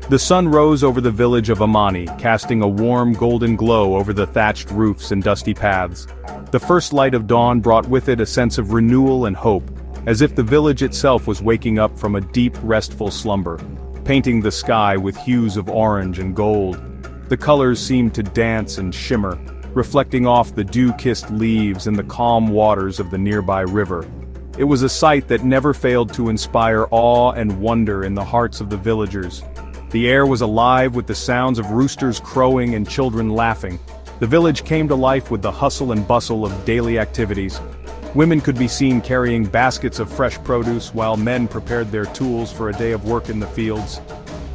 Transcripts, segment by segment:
The sun rose over the village of Amani, casting a warm golden glow over the thatched roofs and dusty paths. The first light of dawn brought with it a sense of renewal and hope, as if the village itself was waking up from a deep, restful slumber, painting the sky with hues of orange and gold. The colors seemed to dance and shimmer, reflecting off the dew-kissed leaves and the calm waters of the nearby river. It was a sight that never failed to inspire awe and wonder in the hearts of the villagers. The air was alive with the sounds of roosters crowing and children laughing. The village came to life with the hustle and bustle of daily activities. Women could be seen carrying baskets of fresh produce while men prepared their tools for a day of work in the fields.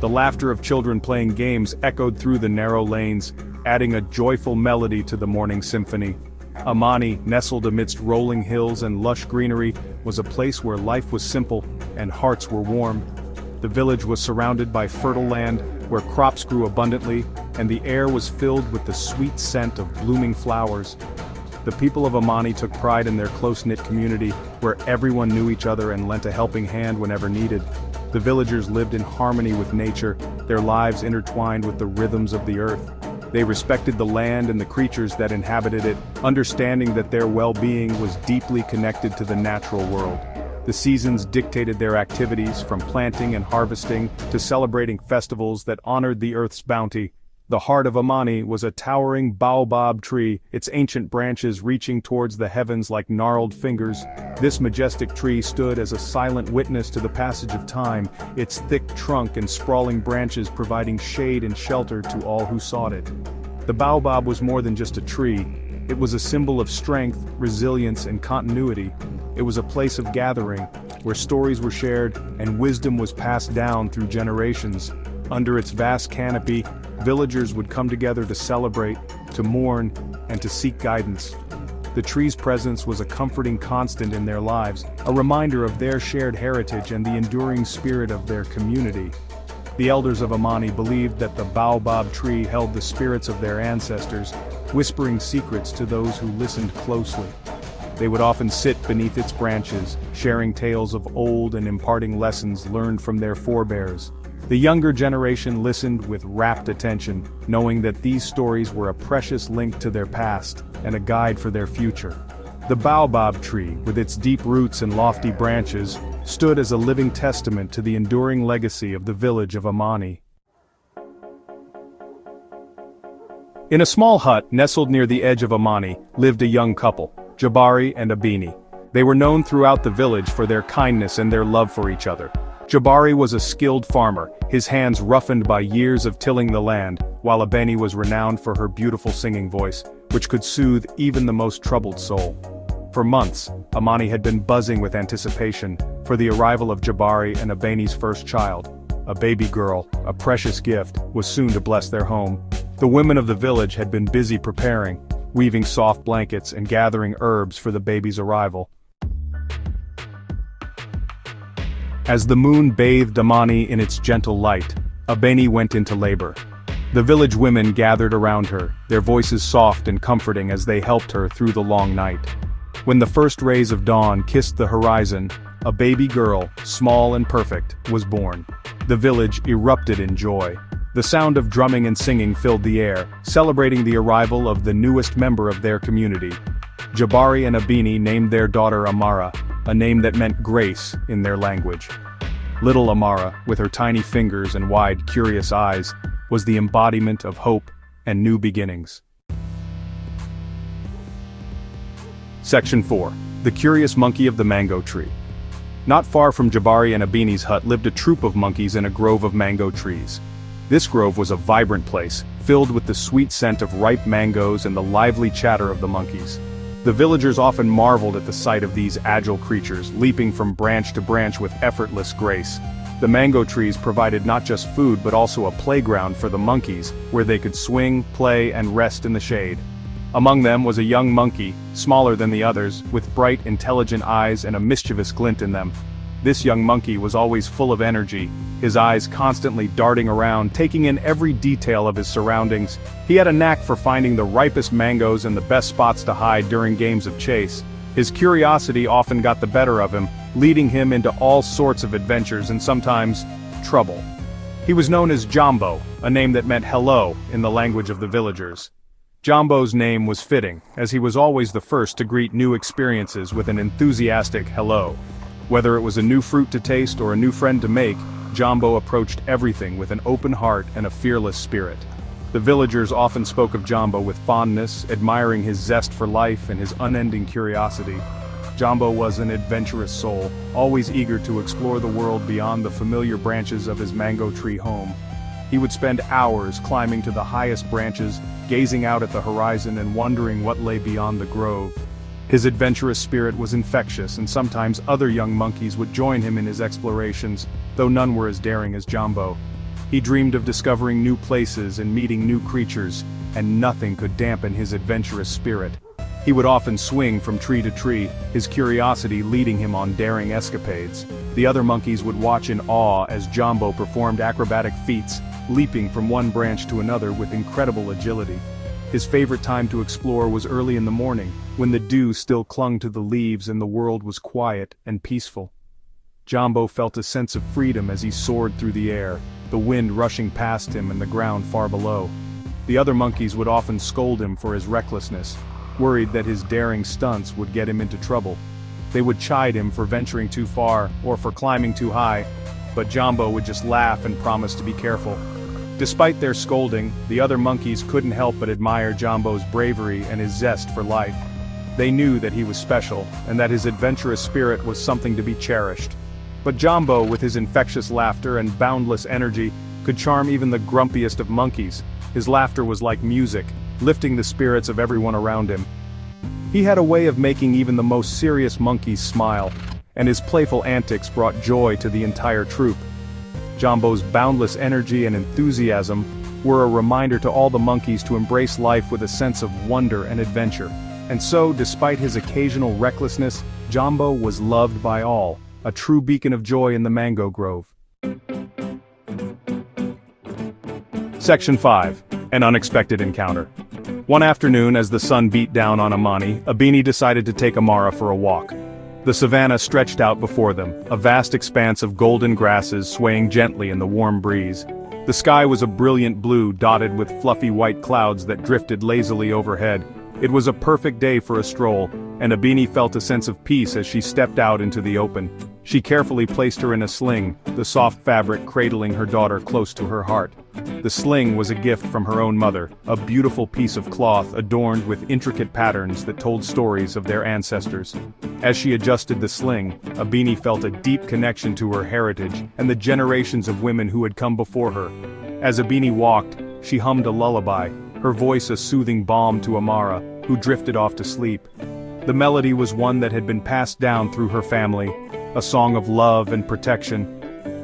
The laughter of children playing games echoed through the narrow lanes, adding a joyful melody to the morning symphony. Amani, nestled amidst rolling hills and lush greenery, was a place where life was simple and hearts were warm. The village was surrounded by fertile land, where crops grew abundantly, and the air was filled with the sweet scent of blooming flowers. The people of Amani took pride in their close-knit community, where everyone knew each other and lent a helping hand whenever needed. The villagers lived in harmony with nature, their lives intertwined with the rhythms of the earth. They respected the land and the creatures that inhabited it, understanding that their well-being was deeply connected to the natural world. The seasons dictated their activities, from planting and harvesting to celebrating festivals that honored the earth's bounty. The heart of Amani was a towering baobab tree, its ancient branches reaching towards the heavens like gnarled fingers. This majestic tree stood as a silent witness to the passage of time, its thick trunk and sprawling branches providing shade and shelter to all who sought it. The baobab was more than just a tree. It was a symbol of strength, resilience, and continuity. It was a place of gathering, where stories were shared and wisdom was passed down through generations. Under its vast canopy, villagers would come together to celebrate, to mourn, and to seek guidance. The tree's presence was a comforting constant in their lives, a reminder of their shared heritage and the enduring spirit of their community. The elders of Amani believed that the baobab tree held the spirits of their ancestors, whispering secrets to those who listened closely. They would often sit beneath its branches, sharing tales of old and imparting lessons learned from their forebears. The younger generation listened with rapt attention, knowing that these stories were a precious link to their past and a guide for their future. The baobab tree, with its deep roots and lofty branches, stood as a living testament to the enduring legacy of the village of Amani. In a small hut nestled near the edge of Amani lived a young couple, Jabari and Abini. They were known throughout the village for their kindness and their love for each other. Jabari was a skilled farmer, his hands roughened by years of tilling the land, while Abeni was renowned for her beautiful singing voice, which could soothe even the most troubled soul. For months, Amani had been buzzing with anticipation for the arrival of Jabari and Abeni's first child. A baby girl, a precious gift, was soon to bless their home. The women of the village had been busy preparing, weaving soft blankets and gathering herbs for the baby's arrival. As the moon bathed Amani in its gentle light, Abeni went into labor. The village women gathered around her, their voices soft and comforting as they helped her through the long night. When the first rays of dawn kissed the horizon, a baby girl, small and perfect, was born. The village erupted in joy. The sound of drumming and singing filled the air, celebrating the arrival of the newest member of their community. Jabari and Abini named their daughter Amara, a name that meant grace in their language. Little Amara, with her tiny fingers and wide, curious eyes, was the embodiment of hope and new beginnings. Section 4. The Curious Monkey of the Mango Tree. Not far from Jabari and Abini's hut lived a troop of monkeys in a grove of mango trees. This grove was a vibrant place, filled with the sweet scent of ripe mangoes and the lively chatter of the monkeys. The villagers often marveled at the sight of these agile creatures, leaping from branch to branch with effortless grace. The mango trees provided not just food but also a playground for the monkeys, where they could swing, play, and rest in the shade. Among them was a young monkey, smaller than the others, with bright, intelligent eyes and a mischievous glint in them. This young monkey was always full of energy, his eyes constantly darting around, taking in every detail of his surroundings. He had a knack for finding the ripest mangoes and the best spots to hide during games of chase. His curiosity often got the better of him, leading him into all sorts of adventures and sometimes trouble. He was known as Jumbo, a name that meant hello in the language of the villagers. Jumbo's name was fitting, as he was always the first to greet new experiences with an enthusiastic hello. Whether it was a new fruit to taste or a new friend to make, Jumbo approached everything with an open heart and a fearless spirit. The villagers often spoke of Jumbo with fondness, admiring his zest for life and his unending curiosity. Jumbo was an adventurous soul, always eager to explore the world beyond the familiar branches of his mango tree home. He would spend hours climbing to the highest branches, gazing out at the horizon and wondering what lay beyond the grove. His adventurous spirit was infectious, and sometimes other young monkeys would join him in his explorations, though none were as daring as Jumbo. He dreamed of discovering new places and meeting new creatures, and nothing could dampen his adventurous spirit. He would often swing from tree to tree, his curiosity leading him on daring escapades. The other monkeys would watch in awe as Jumbo performed acrobatic feats, leaping from one branch to another with incredible agility. His favorite time to explore was early in the morning, when the dew still clung to the leaves and the world was quiet and peaceful. Jumbo felt a sense of freedom as he soared through the air, the wind rushing past him and the ground far below. The other monkeys would often scold him for his recklessness, worried that his daring stunts would get him into trouble. They would chide him for venturing too far or for climbing too high, but Jumbo would just laugh and promise to be careful. Despite their scolding, the other monkeys couldn't help but admire Jumbo's bravery and his zest for life. They knew that he was special, and that his adventurous spirit was something to be cherished. But Jumbo, with his infectious laughter and boundless energy, could charm even the grumpiest of monkeys. His laughter was like music, lifting the spirits of everyone around him. He had a way of making even the most serious monkeys smile, and his playful antics brought joy to the entire troop. Jumbo's boundless energy and enthusiasm were a reminder to all the monkeys to embrace life with a sense of wonder and adventure. And so, despite his occasional recklessness, Jumbo was loved by all, a true beacon of joy in the mango grove. Section 5. An unexpected encounter. One afternoon, as the sun beat down on Amani, Abini decided to take Amara for a walk. The savannah stretched out before them, a vast expanse of golden grasses swaying gently in the warm breeze. The sky was a brilliant blue dotted with fluffy white clouds that drifted lazily overhead. It was a perfect day for a stroll, and Abini felt a sense of peace as she stepped out into the open. She carefully placed her in a sling, the soft fabric cradling her daughter close to her heart. The sling was a gift from her own mother, a beautiful piece of cloth adorned with intricate patterns that told stories of their ancestors. As she adjusted the sling, Abini felt a deep connection to her heritage and the generations of women who had come before her. As Abini walked, she hummed a lullaby, her voice a soothing balm to Amara, who drifted off to sleep. The melody was one that had been passed down through her family, a song of love and protection.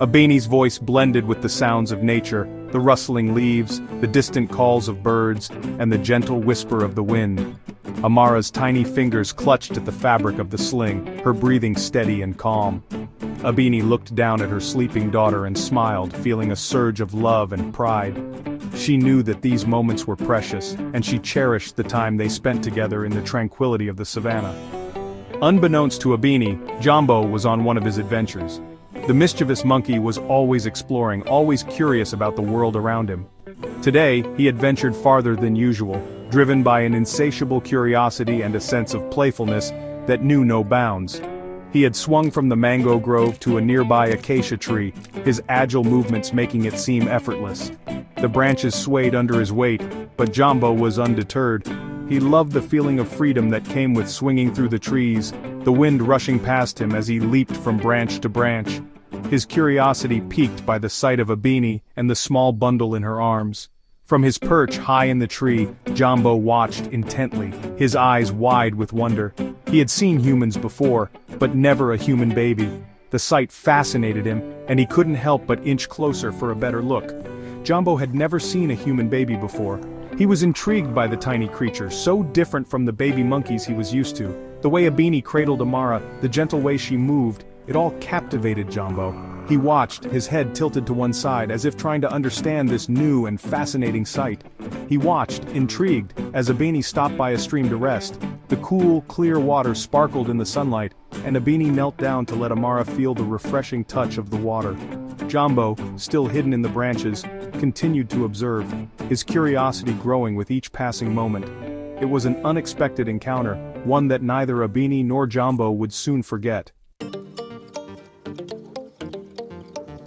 Abini's voice blended with the sounds of nature, the rustling leaves, the distant calls of birds, and the gentle whisper of the wind. Amara's tiny fingers clutched at the fabric of the sling, her breathing steady and calm. Abini looked down at her sleeping daughter and smiled, feeling a surge of love and pride. She knew that these moments were precious, and she cherished the time they spent together in the tranquility of the savannah. Unbeknownst to Abini, Jumbo was on one of his adventures. The mischievous monkey was always exploring, always curious about the world around him. Today, he had ventured farther than usual, driven by an insatiable curiosity and a sense of playfulness that knew no bounds. He had swung from the mango grove to a nearby acacia tree, his agile movements making it seem effortless. The branches swayed under his weight, but Jumbo was undeterred. He loved the feeling of freedom that came with swinging through the trees, the wind rushing past him as he leaped from branch to branch. His curiosity piqued by the sight of Abini and the small bundle in her arms. From his perch high in the tree, Jumbo watched intently, his eyes wide with wonder. He had seen humans before, but never a human baby. The sight fascinated him, and he couldn't help but inch closer for a better look. Jumbo had never seen a human baby before. He was intrigued by the tiny creature, so different from the baby monkeys he was used to. The way Abini cradled Amara, the gentle way she moved, it all captivated Jumbo. He watched, his head tilted to one side, as if trying to understand this new and fascinating sight. He watched, intrigued, as Abini stopped by a stream to rest. The cool, clear water sparkled in the sunlight, and Abini knelt down to let Amara feel the refreshing touch of the water. Jumbo, still hidden in the branches, continued to observe, his curiosity growing with each passing moment. It was an unexpected encounter, one that neither Abini nor Jumbo would soon forget.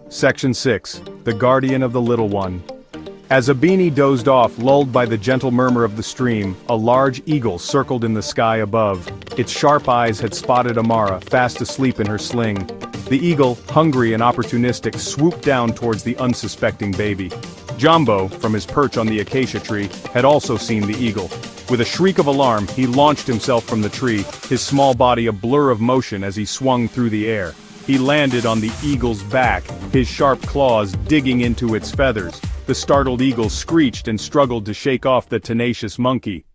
Section 6. The Guardian of the Little One. As Abini dozed off, lulled by the gentle murmur of the stream, a large eagle circled in the sky above. Its sharp eyes had spotted Amara, fast asleep in her sling. The eagle, hungry and opportunistic, swooped down towards the unsuspecting baby. Jumbo, from his perch on the acacia tree, had also seen the eagle. With a shriek of alarm, he launched himself from the tree, his small body a blur of motion as he swung through the air. He landed on the eagle's back, his sharp claws digging into its feathers. The startled eagle screeched and struggled to shake off the tenacious monkey.